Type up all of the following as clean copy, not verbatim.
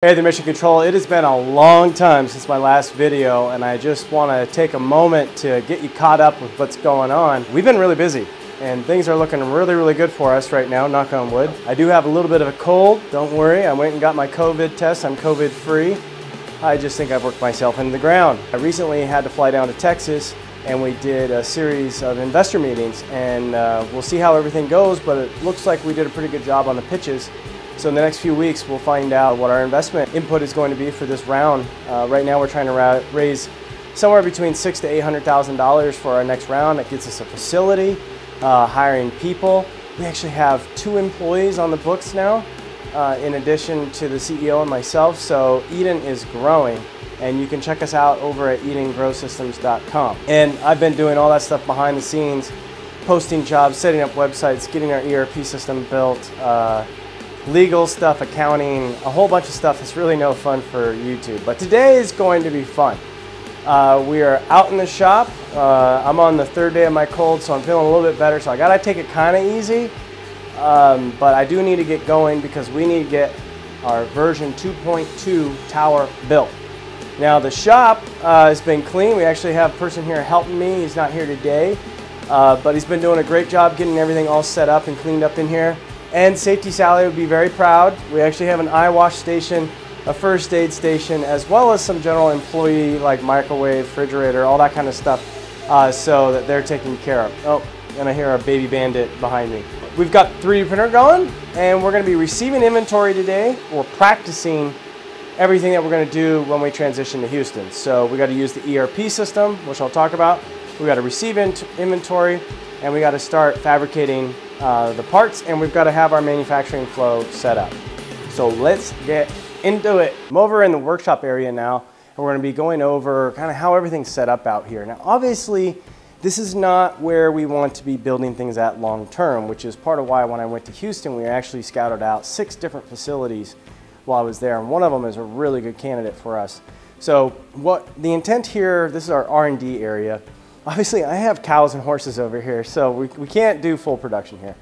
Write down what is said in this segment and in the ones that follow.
Hey, the Mission Control. It has been a long time since my last video, and I just want to take a moment to get you caught up with what's going on. We've been really busy, and things are looking really good for us right now, knock on wood. I do have a little bit of a cold. Don't worry, I went and got my COVID test. I'm COVID free. I just think I've worked myself into the ground. I recently had to fly down to Texas, and we did a series of investor meetings, and we'll see how everything goes, but it looks like we did a pretty good job on the pitches. So in the next few weeks, we'll find out what our investment input is going to be for this round. Right now, we're trying to raise somewhere between $600,000 to $800,000 for our next round. That gets us a facility, hiring people. We actually have 2 employees on the books now, in addition to the CEO and myself. So Eden is growing, and you can check us out over at EdenGrowSystems.com. And I've been doing all that stuff behind the scenes, posting jobs, setting up websites, getting our ERP system built, legal stuff, accounting, a whole bunch of stuff that's really no fun for YouTube. But today is going to be fun. We are out in the shop. I'm on the 3rd day of my cold, so I'm feeling a little bit better. So I gotta take it kind of easy, but I do need to get going because we need to get our version 2.2 tower built. Now the shop has been clean. We actually have a person here helping me. He's not here today, but he's been doing a great job getting everything all set up and cleaned up in here. And Safety Sally would be very proud. We actually have an eye wash station, a first aid station, as well as some general employee like microwave, refrigerator, all that kind of stuff, so that they're taken care of. Oh, and I hear our baby bandit behind me. We've got 3D printer going, and we're going to be receiving inventory today. We're practicing everything that we're going to do when we transition to Houston. So we got to use the ERP system, which I'll talk about. We got to receive inventory, and we got to start fabricating the parts, and we've got to have our manufacturing flow set up. So let's get into it. I'm over in the workshop area now, and we're going to be going over kind of how everything's set up out here. Now, obviously, this is not where we want to be building things at long term, which is part of why when I went to Houston, we actually scouted out 6 different facilities while I was there, and one of them is a really good candidate for us. So what the intent here, this is our R&D area. Obviously, I have cows and horses over here, so we can't do full production here.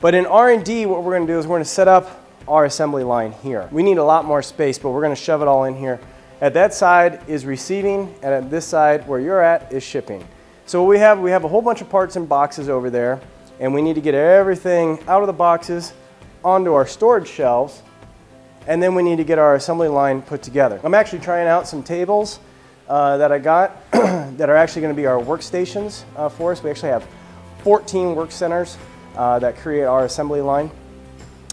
But in R&D, what we're going to do is we're going to set up our assembly line here. We need a lot more space, but we're going to shove it all in here. At that side is receiving, and at this side, where you're at, is shipping. So what we have a whole bunch of parts in boxes over there, and we need to get everything out of the boxes onto our storage shelves, and then we need to get our assembly line put together. I'm actually trying out some tables that I got that are actually going to be our workstations for us. We actually have 14 work centers that create our assembly line,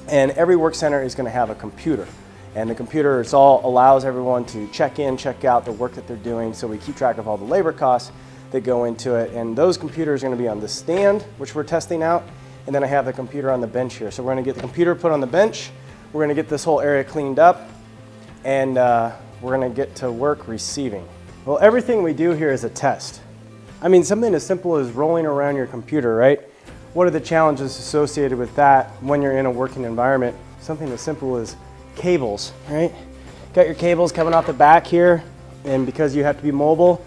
and every work center is going to have a computer, and the computer allows everyone to check in, check out the work that they're doing, so we keep track of all the labor costs that go into it. And those computers are going to be on the stand, which we're testing out, and then I have the computer on the bench here. So we're going to get the computer put on the bench, we're going to get this whole area cleaned up, and we're going to get to work receiving. Well, everything we do here is a test. I mean, something as simple as rolling around your computer, right? What are the challenges associated with that when you're in a working environment? Something as simple as cables, right? Got your cables coming off the back here, and because you have to be mobile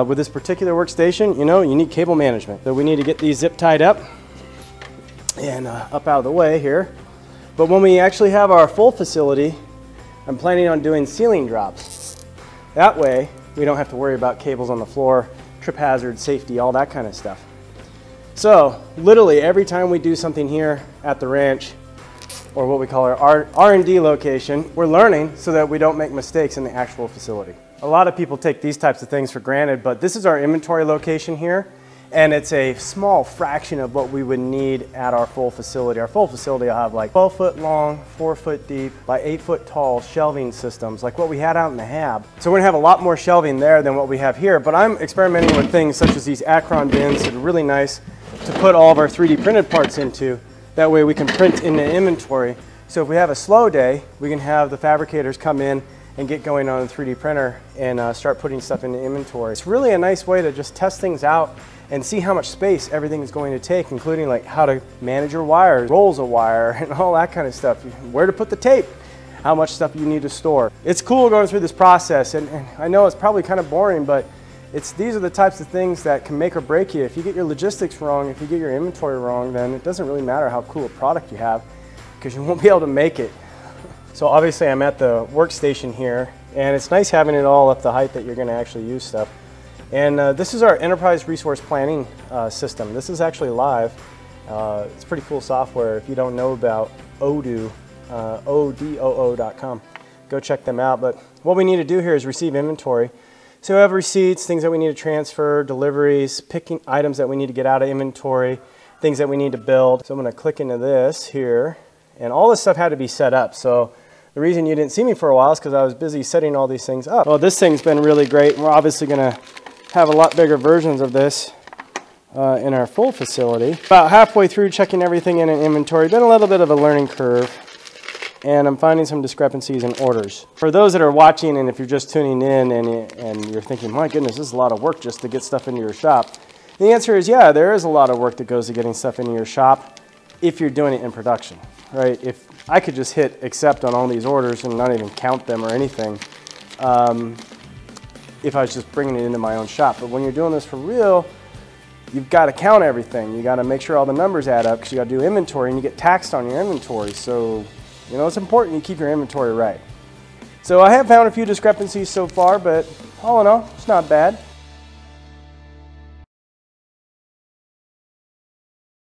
with this particular workstation, you need cable management. So we need to get these zip tied up and up out of the way here. But when we actually have our full facility, I'm planning on doing ceiling drops. That way, we don't have to worry about cables on the floor, trip hazard, safety, all that kind of stuff. So literally every time we do something here at the ranch, or what we call our R&D location, we're learning so that we don't make mistakes in the actual facility. A lot of people take these types of things for granted, but this is our inventory location here, and it's a small fraction of what we would need at our full facility. Our full facility will have like 12-foot long, 4-foot deep, by 8-foot tall shelving systems, like what we had out in the hab. So we're gonna have a lot more shelving there than what we have here, but I'm experimenting with things such as these Acron bins that are really nice to put all of our 3D printed parts into. That way we can print in the inventory. So if we have a slow day, we can have the fabricators come in and get going on the 3D printer and start putting stuff into inventory. It's really a nice way to just test things out and see how much space everything is going to take, including like how to manage your wires, rolls of wire, and all that kind of stuff. Where to put the tape, how much stuff you need to store. It's cool going through this process, and I know it's probably kind of boring, but these are the types of things that can make or break you. If you get your logistics wrong, if you get your inventory wrong, then it doesn't really matter how cool a product you have, because you won't be able to make it. So obviously I'm at the workstation here, and it's nice having it all up the height that you're going to actually use stuff. And this is our enterprise resource planning system. This is actually live. It's pretty cool software. If you don't know about Odoo, odoo.com, go check them out. But what we need to do here is receive inventory. So we have receipts, things that we need to transfer, deliveries, picking items that we need to get out of inventory, things that we need to build. So I'm going to click into this here, and all this stuff had to be set up. So the reason you didn't see me for a while is because I was busy setting all these things up. Well, this thing's been really great, and we're obviously going to have a lot bigger versions of this in our full facility. About halfway through checking everything in inventory, been a little bit of a learning curve, and I'm finding some discrepancies in orders. For those that are watching, and if you're just tuning in and you're thinking, my goodness, this is a lot of work just to get stuff into your shop. The answer is, yeah, there is a lot of work that goes to getting stuff into your shop if you're doing it in production, right? If I could just hit accept on all these orders and not even count them or anything, if I was just bringing it into my own shop. But when you're doing this for real, you've got to count everything. You got to make sure all the numbers add up, because you got to do inventory, and you get taxed on your inventory. So, you know, it's important you keep your inventory right. So I have found a few discrepancies so far, but all in all, it's not bad.